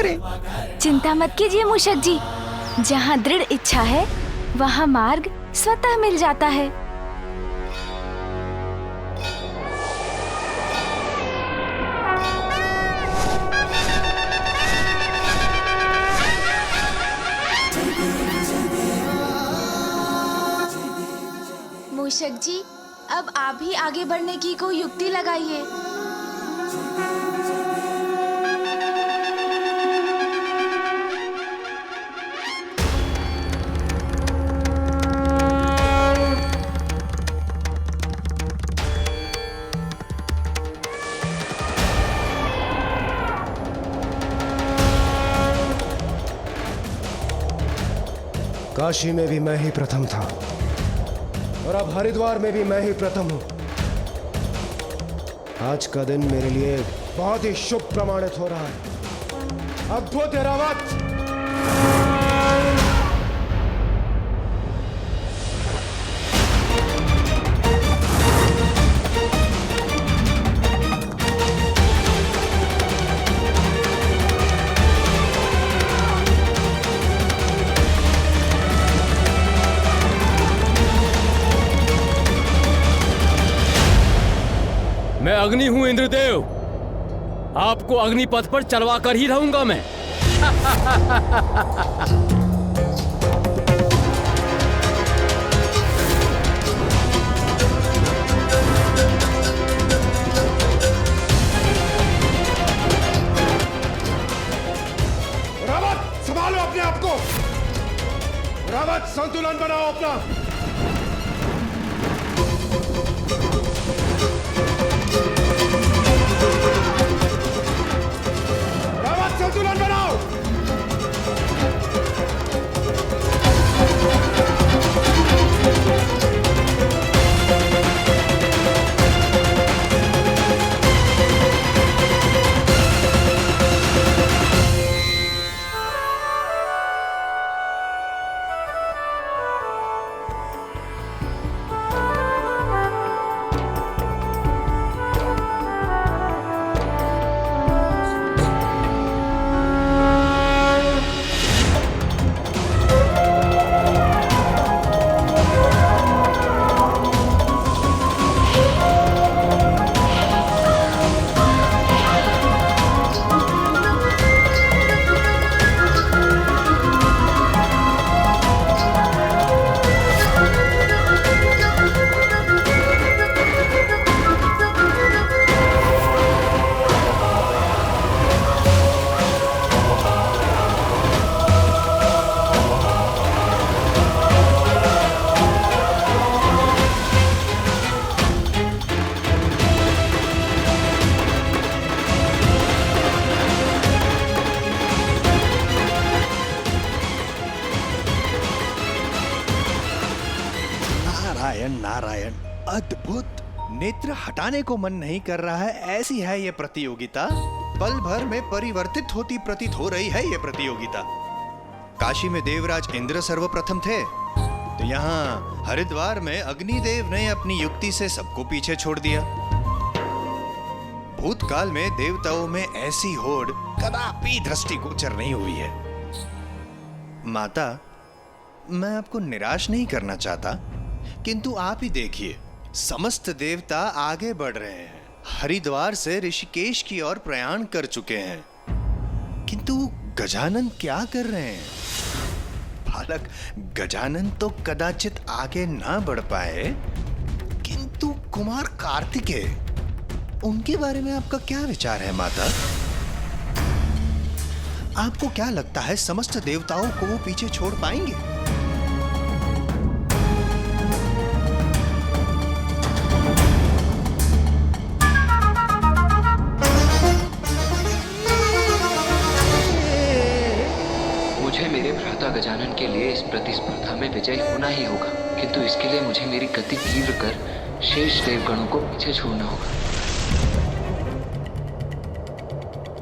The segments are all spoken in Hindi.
करें? चिंता मत कीजिए मूषक जी, जहाँ दृढ़ इच्छा है वहाँ मार्ग स्वतः मिल जाता है। मूषक जी, अब आप भी आगे बढ़ने की कोई युक्ति लगाइए। काशी में भी मैं ही प्रथम था और अब हरिद्वार में भी मैं ही प्रथम हूं। आज का दिन मेरे लिए बहुत ही शुभ प्रमाणित हो रहा है। अद्भुत ऐरावत! मैं अग्नि हूं इंद्रदेव, आपको अग्निपथ पर चलवा कर ही रहूंगा मैं। रावत, संभालो अपने आप को। रावत, संतुलन बनाओ अपना। संतुलन बनाओ। नारायण नारायण, अद्भुत। नेत्र हटाने को मन नहीं कर रहा है, ऐसी है ये प्रतियोगिता। पल भर में परिवर्तित होती प्रतीत हो रही है ये प्रतियोगिता। काशी में देवराज इंद्र सर्वप्रथम थे, तो यहाँ हरिद्वार में अग्निदेव ने अपनी युक्ति से सबको पीछे छोड़ दिया। भूतकाल में देवताओं में ऐसी होड़ कदापि दृष्टिगोचर नहीं हुई है। माता, मैं आपको निराश नहीं करना चाहता, किंतु आप ही देखिए, समस्त देवता आगे बढ़ रहे हैं, हरिद्वार से ऋषिकेश की ओर प्रयाण कर चुके हैं, किंतु गजानन क्या कर रहे हैं? बालक गजानन तो कदाचित आगे ना बढ़ पाए, किंतु कुमार कार्तिकेय, उनके बारे में आपका क्या विचार है माता? आपको क्या लगता है समस्त देवताओं को वो पीछे छोड़ पाएंगे? मुझे मेरे भ्राता गजानन के लिए इस प्रतिस्पर्धा में विजयी होना ही होगा, किंतु इसके लिए मुझे मेरी गति तीव्र कर शेष देवगणों को पीछे छोड़ना होगा।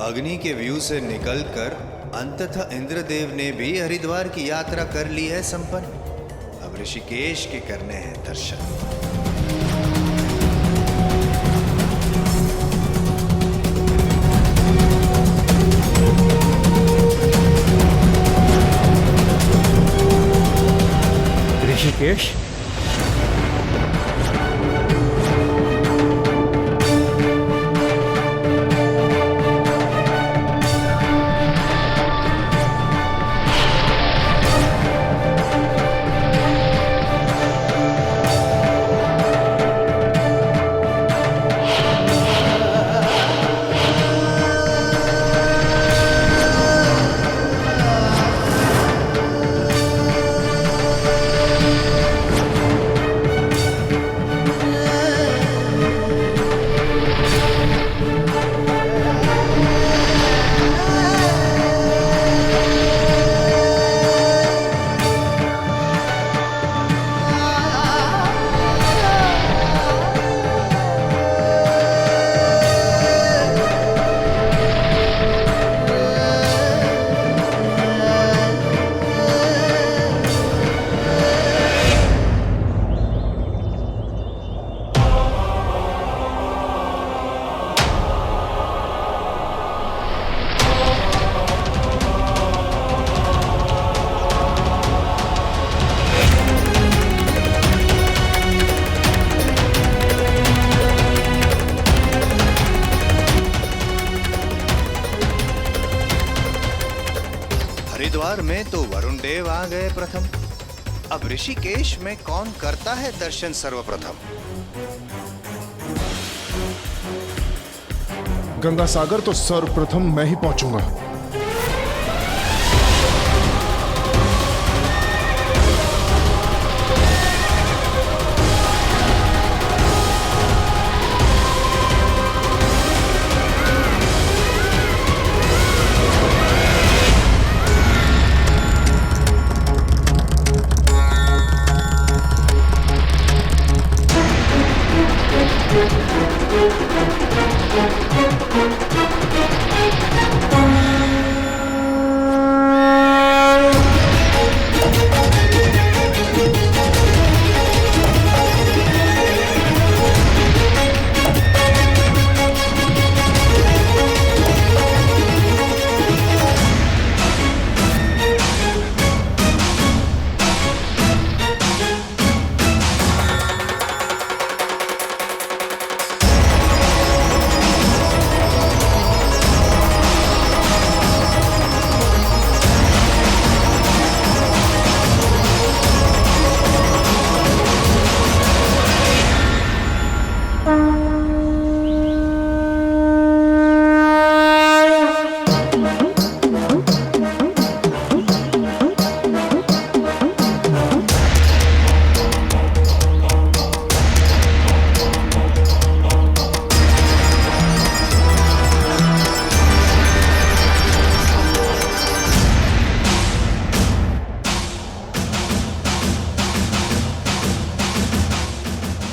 अग्नि के व्यू से निकलकर अंततः इंद्रदेव ने भी हरिद्वार की यात्रा कर ली है संपन्न। अब ऋषिकेश के करने हैं दर्शन। ऋषिकेश। हरिद्वार में तो वरुण देव आ गए प्रथम। अब ऋषिकेश में कौन करता है दर्शन सर्वप्रथम? गंगा सागर तो सर्वप्रथम मैं ही पहुंचूंगा।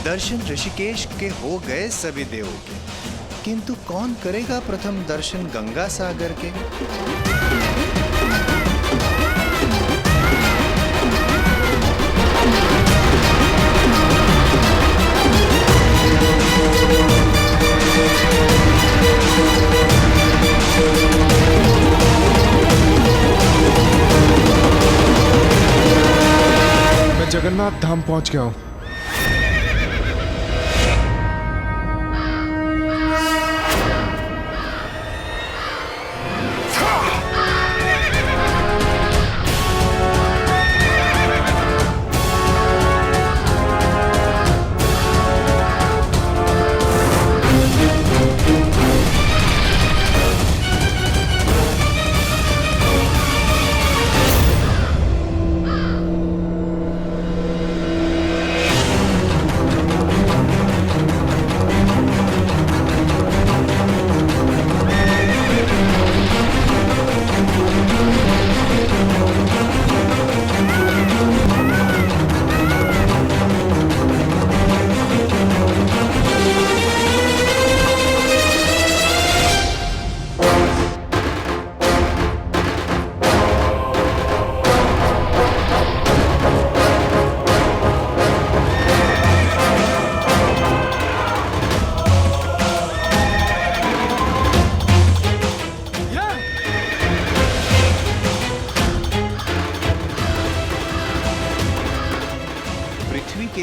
दर्शन ऋषिकेश के हो गए सभी देवों के, किंतु कौन करेगा प्रथम दर्शन गंगा सागर के? मैं जगन्नाथ धाम पहुंच गया हूं।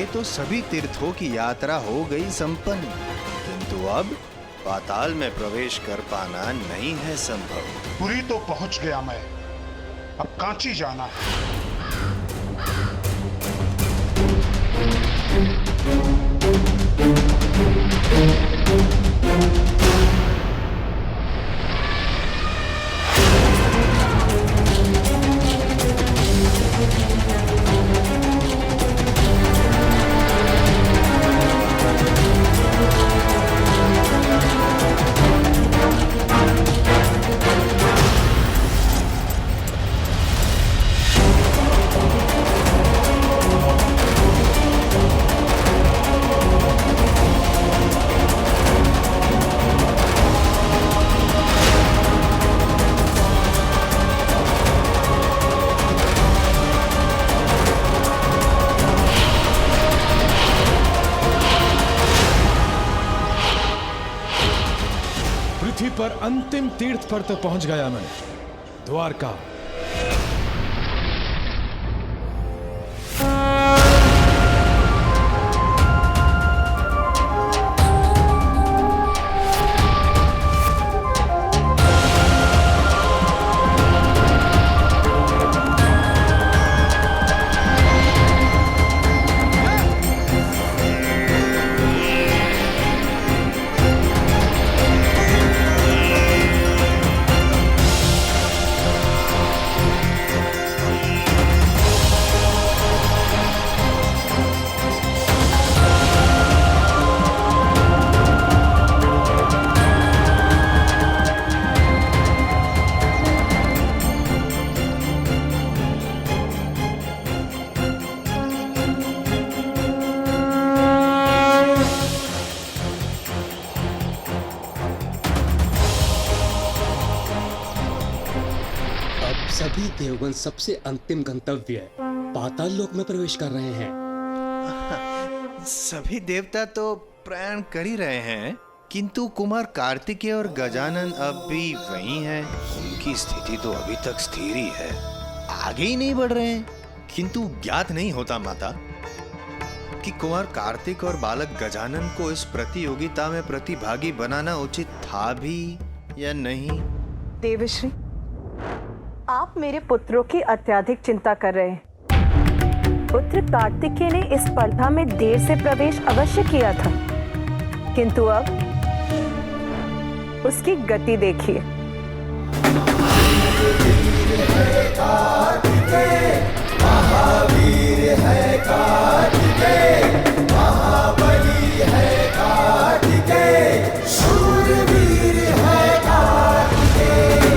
लिए तो सभी तीर्थों की यात्रा हो गई संपन्न, किंतु अब पाताल में प्रवेश कर पाना नहीं है संभव। पुरी तो पहुंच गया मैं, अब कांची जाना है। पृथ्वी पर अंतिम तीर्थ पर तो पहुंच गया मैं, द्वारका। सभी देवगण सबसे अंतिम गंतव्य पाताल लोक में प्रवेश कर रहे हैं। सभी देवता तो प्रयाण कर ही रहे हैं, किंतु कुमार कार्तिकेय और गजानन अब भी वहीं हैं। उनकी स्थिति तो अभी तक स्थिर ही है, आगे ही नहीं बढ़ रहे हैं। किंतु ज्ञात नहीं होता माता कि कुमार कार्तिक और बालक गजानन को इस प्रतियोगिता में प्रतिभागी बनाना उचित था भी या नहीं। देवश्री, आप मेरे पुत्रों की अत्यधिक चिंता कर रहे हैं। पुत्र कार्तिकेय ने इस स्पर्धा में देर से प्रवेश अवश्य किया था, किंतु अब उसकी गति देखिए। महावीर है कार्तिकेय, महाबली है कार्तिकेय, शूरवीर है कार्तिकेय।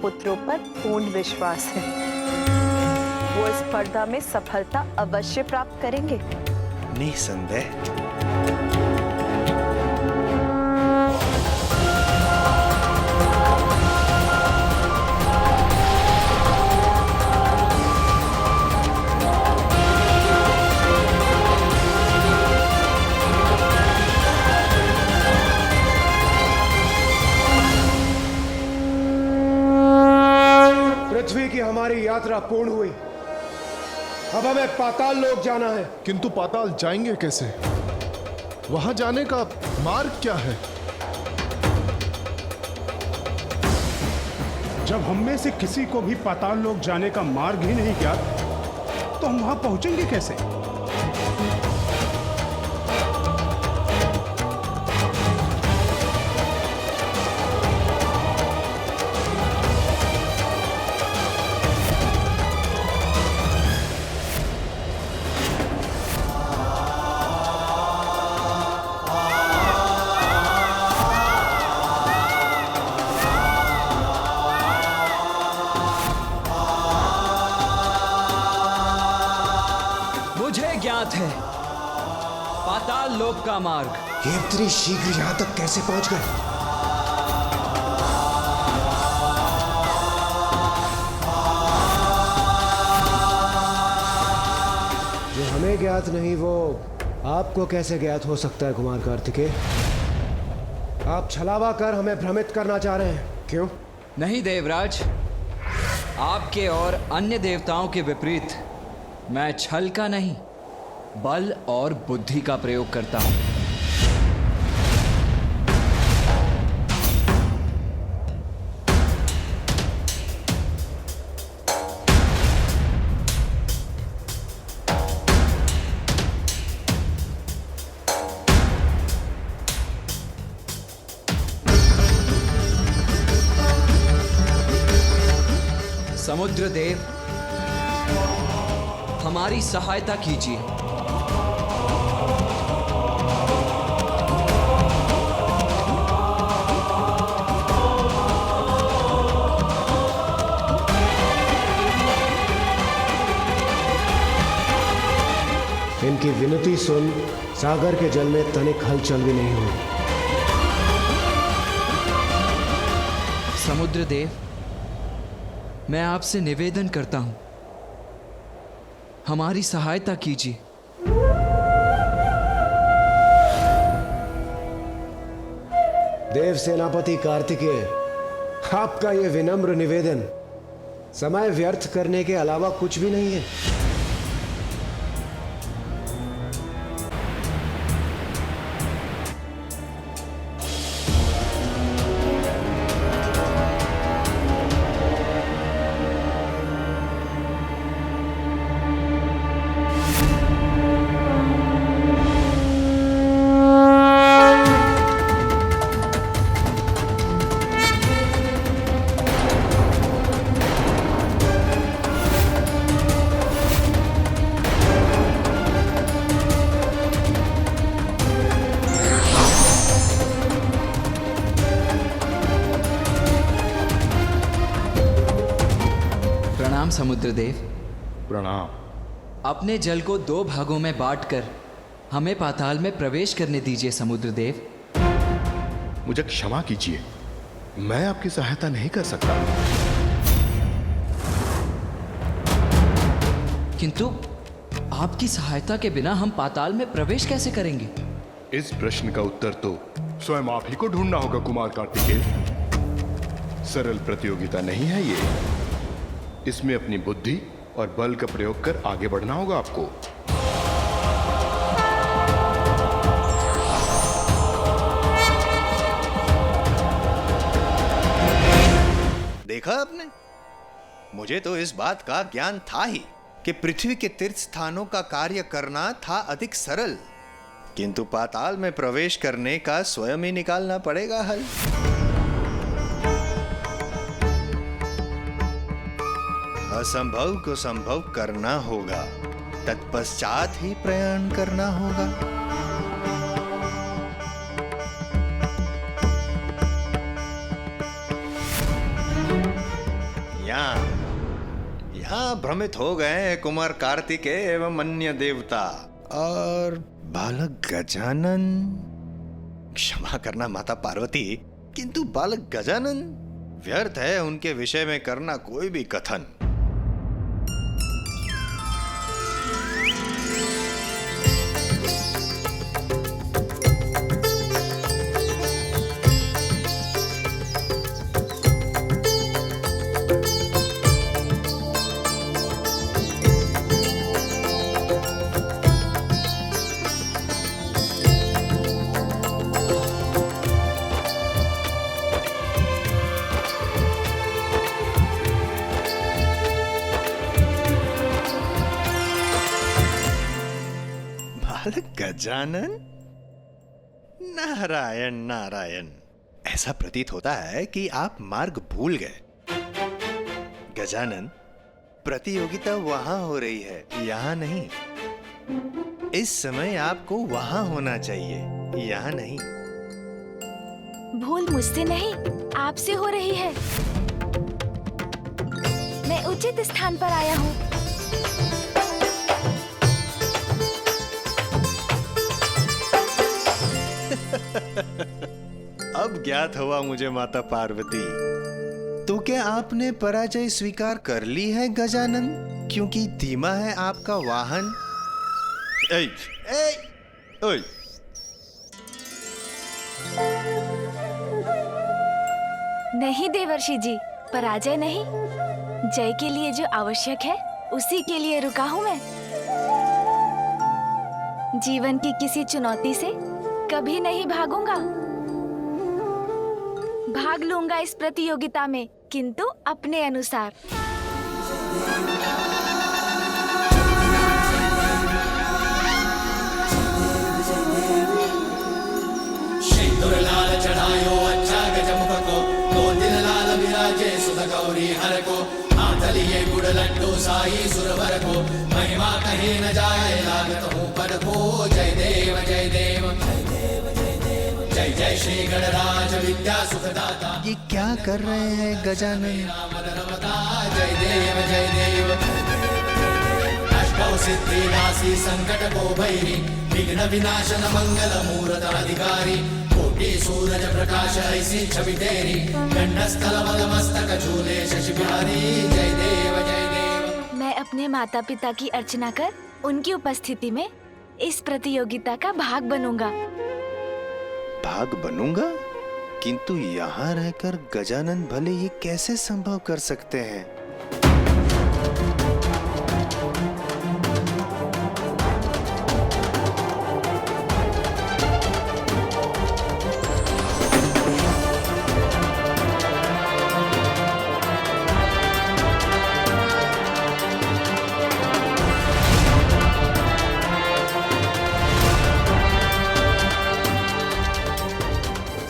पुत्रों पर पूर्ण विश्वास है। वो इस स्पर्धा में सफलता अवश्य प्राप्त करेंगे। निसंदेह। पृथ्वी की हमारी यात्रा पूर्ण हुई। अब हमें पाताल लोक जाना है। किंतु पाताल जाएंगे कैसे? वहां जाने का मार्ग क्या है? जब हम में से किसी को भी पाताल लोक जाने का मार्ग ही नहीं ज्ञात, तो हम वहां पहुंचेंगे कैसे? मुझे ज्ञात है पाताल लोक का मार्ग। ये इतनी शीघ्र यहां तक कैसे पहुंच गए? जो हमें ज्ञात नहीं वो आपको कैसे ज्ञात हो सकता है कुमार कार्तिकेय? आप छलावा कर हमें भ्रमित करना चाह रहे हैं, क्यों? नहीं देवराज, आपके और अन्य देवताओं के विपरीत मैं छल का नहीं, बल और बुद्धि का प्रयोग करता हूं। समुद्र देव, हमारी सहायता कीजिए। इनकी विनती सुन सागर के जल में तनिक हलचल भी नहीं हुई। समुद्र देव, मैं आपसे निवेदन करता हूं, हमारी सहायता कीजिए। देव सेनापति कार्तिकेय, आपका ये विनम्र निवेदन समय व्यर्थ करने के अलावा कुछ भी नहीं है। प्रणाम समुद्र देव। प्रणाम। अपने जल को 2 भागों में बांटकर हमें पाताल में प्रवेश करने दीजिए समुद्र देव। मुझे क्षमा कीजिए, मैं आपकी सहायता नहीं कर सकता। किंतु आपकी सहायता के बिना हम पाताल में प्रवेश कैसे करेंगे? इस प्रश्न का उत्तर तो स्वयं आप ही को ढूंढना होगा कुमार कार्तिकेय। सरल प्रतियोगिता नहीं है ये। इसमें अपनी बुद्धि और बल का प्रयोग कर आगे बढ़ना होगा आपको। देखा आपने, मुझे तो इस बात का ज्ञान था ही कि पृथ्वी के तीर्थ स्थानों का कार्य करना था अधिक सरल, किंतु पाताल में प्रवेश करने का स्वयं ही निकालना पड़ेगा हल। असंभव को संभव करना होगा, तत्पश्चात ही प्रयाण करना होगा। महाभ्रमित हो गए कुमार कार्तिकेय एवं अन्य देवता और बालक गजानन। क्षमा करना माता पार्वती, किंतु बालक गजानन व्यर्थ है उनके विषय में करना कोई भी कथन। गजानन, नारायण नारायण। ऐसा प्रतीत होता है कि आप मार्ग भूल गए। गजानन, प्रतियोगिता वहां हो रही है, यहां नहीं। इस समय आपको वहां होना चाहिए, यहां नहीं। भूल मुझसे नहीं, आपसे हो रही है। मैं उचित स्थान पर आया हूँ। अब ज्ञात हुआ मुझे माता पार्वती। तो क्या आपने पराजय स्वीकार कर ली है गजानन? क्योंकि धीमा है आपका वाहन। ए, ए, ओए। नहीं देवर्षि जी, पराजय नहीं। जय के लिए जो आवश्यक है उसी के लिए रुका हूँ मैं। जीवन की किसी चुनौती से कभी नहीं भागूंगा। भाग लूंगा इस प्रतियोगिता में, किंतु अपने अनुसार। सिंदूर लाल चढ़ायो अच्छा गजमुख को, दो दिन लाल विराजे सुध गौरी हर को, हाथ लिए गुड़ लड्डू साई सुरवर को, महिमा कहीं न जाए लागत हूँ पद को। जय देव जय देव जय जय श्री गणराज विद्या सुखदाता। ये क्या कर रहे हैं गजानन? जय देव जय देव। अष्टौ सिद्धि दासी संकट को भैरी, विघ्न विनाशन मंगल मूर्त अधिकारी, कोटि सूरज प्रकाश ऐसी छवि तेरी, गंडस्थल मद मस्तक झूले शशि बिहारी। जय देव जय देव। मैं अपने माता पिता की अर्चना कर उनकी उपस्थिति में इस प्रतियोगिता का भाग बनूंगा। भाग बनूंगा? किंतु यहाँ रहकर गजानन भले ये कैसे संभव कर सकते हैं?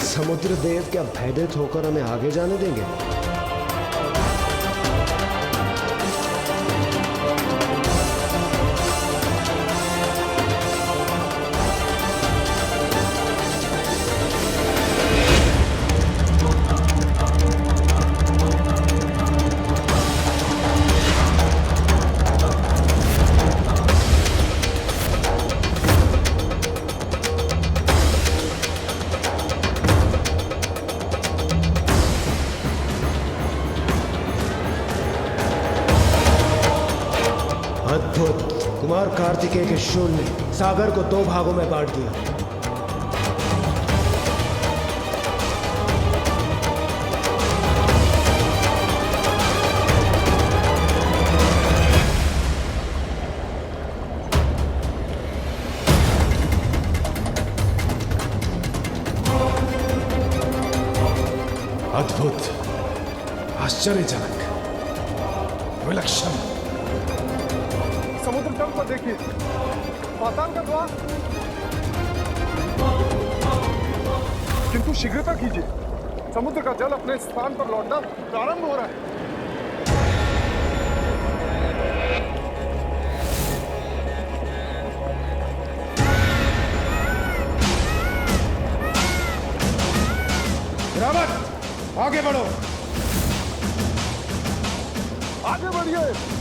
समुद्र देव क्या भयभीत होकर हमें आगे जाने देंगे? अद्भुत। कुमार कार्तिकेय के शूल ने सागर को दो भागों में बांट दिया। अद्भुत, आश्चर्यजनक, विलक्षण। समुद्र तल पर देखिए, पाताल का द्वार। किंतु शीघ्रता कीजिए, समुद्र का जल अपने स्थान पर लौटना प्रारंभ हो रहा है। रावत, आगे बढ़ो। आगे बढ़िए।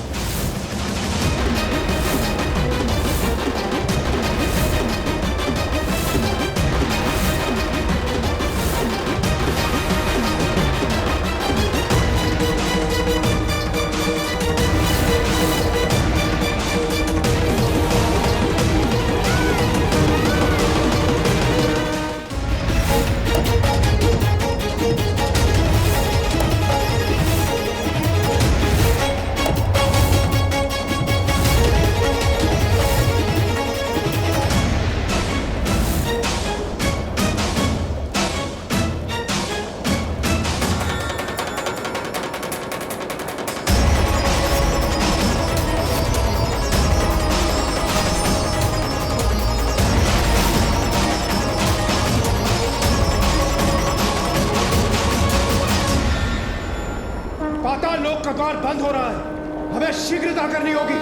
मध्यस्थता करनी होगी।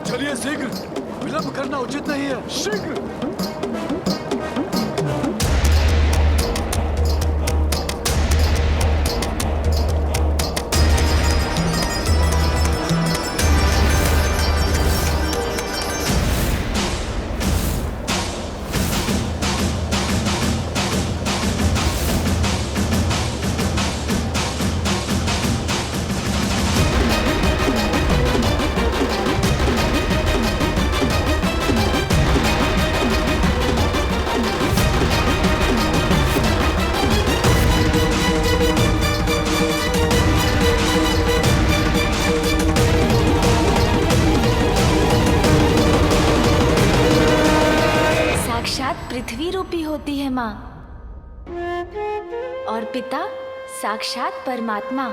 चलिए शीघ्र, विलंब करना उचित नहीं है। शीघ्र। पृथ्वी रूपी होती है माँ, और पिता साक्षात परमात्मा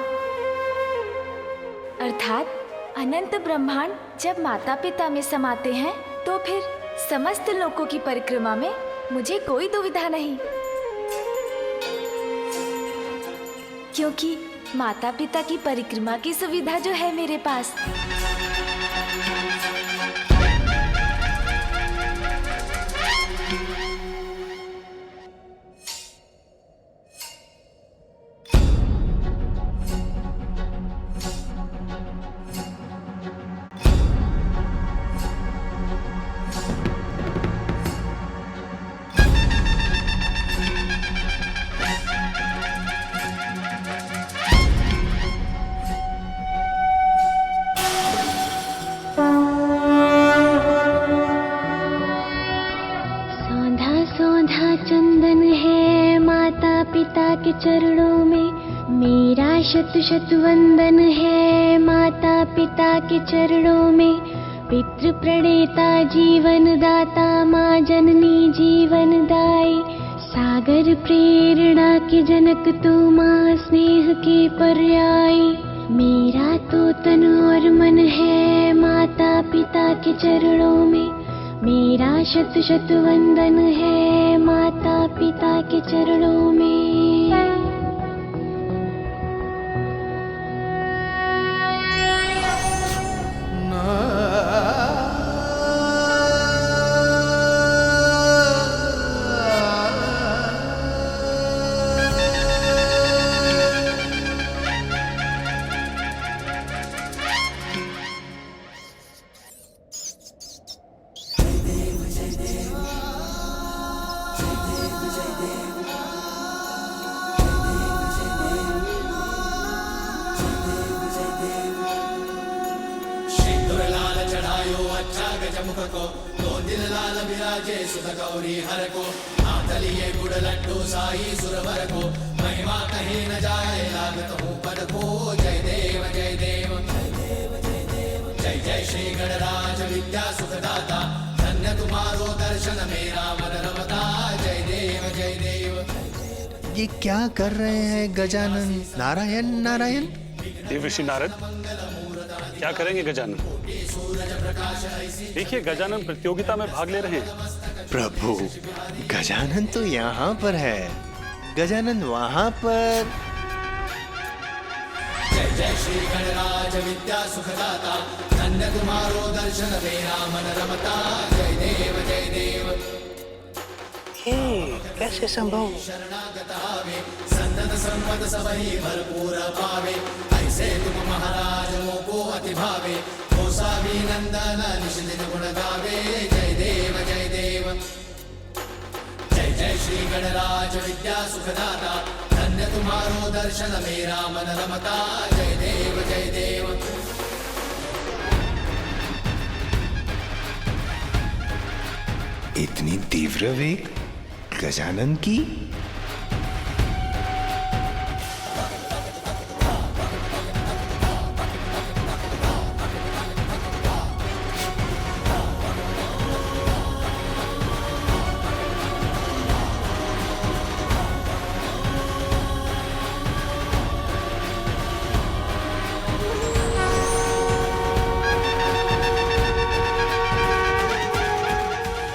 अर्थात अनंत ब्रह्मांड जब माता पिता में समाते हैं तो फिर समस्त लोकों की परिक्रमा में मुझे कोई दुविधा नहीं, क्योंकि माता पिता की परिक्रमा की सुविधा जो है मेरे पास। चंदन है माता पिता के चरणों में, मेरा शत शत वंदन है माता पिता के चरणों में। पितृ प्रणेता जीवन दाता माँ जननी जीवन दाई, सागर प्रेरणा के जनक तू माँ स्नेह के पर्यायी। मेरा तो तन और मन है माता पिता के चरणों में, मेरा शत शत वंदन है माता पिता के चरणों में। मुख को दो दिन लाल विराजे सुध गौरी हर को, हाथ लिए गुड़ लड्डू साई सुरवर को। महिमा कहीं न जाए लागत हूँ पद को। जय देव जय देव जय जय श्री गणराज विद्या सुखदाता, धन्य तुम्हारो दर्शन मेरा मन रमता। जय देव जय देव। ये क्या कर रहे हैं गजानन? नारायण नारायण। देवर्षि नारद, क्या करेंगे गजानन? देखिए गजानन प्रतियोगिता में भाग ले रहे हैं। प्रभु, गजानन तो यहाँ पर है, गजानन वहाँ पर। जय जय श्री गणराज विद्या सुखदाता, धन्य तुम्हारो दर्शन मेरा मन रमता। जय देव जय देव। कैसे संभव? शरणागत आवे, सन्नत संपद सबही भरपूर पावे। ऐसे तुम महाराज मोको अति भावे, गोसावी नंदन निश दिन गुण गावे। जय देव जय देव। जय जय श्री गणराज विद्या सुखदाता, धन्य तुम्हारो दर्शन मेरा मन रमता। जय देव जय देव। इतनी तीव्र वेग गजानन की?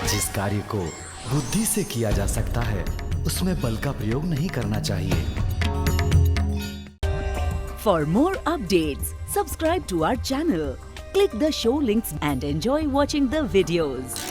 जिस कार्य को बुद्धि से किया जा सकता है उसमें बल का प्रयोग नहीं करना चाहिए। For more updates, subscribe to our channel, Click the show links and enjoy watching the videos.